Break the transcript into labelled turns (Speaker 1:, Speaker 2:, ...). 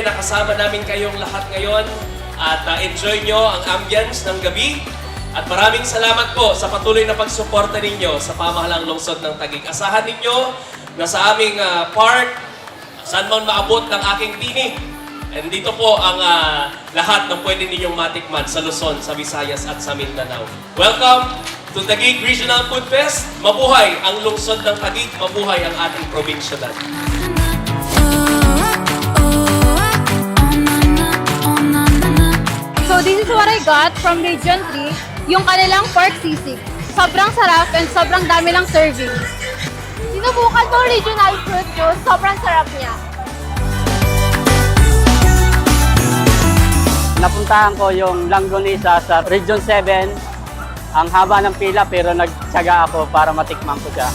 Speaker 1: nakasama namin kayong lahat ngayon at enjoy nyo ang ambience ng gabi. At maraming salamat po sa patuloy na pagsuporta ninyo sa pamahalang lungsod ng Taguig. Asahan ninyo na sa aming park, saan man maabot ng aking tinig. And dito po ang lahat ng pwede ninyong matikman sa Luzon, sa Visayas at sa Mindanao. Welcome to Taguig Regional Food Fest. Mabuhay ang lungsod ng Taguig, mabuhay ang ating probinsyudad.
Speaker 2: So this is what I got from Region 3, yung kanilang pork sisig. Sobrang sarap and sobrang dami ng servings. Sinubukan ko regional fruit juice, sobrang sarap niya.
Speaker 3: Napuntahan ko yung Langgonisa sa Region 7. Ang haba ng pila pero nagtyaga ako para matikman ko siya.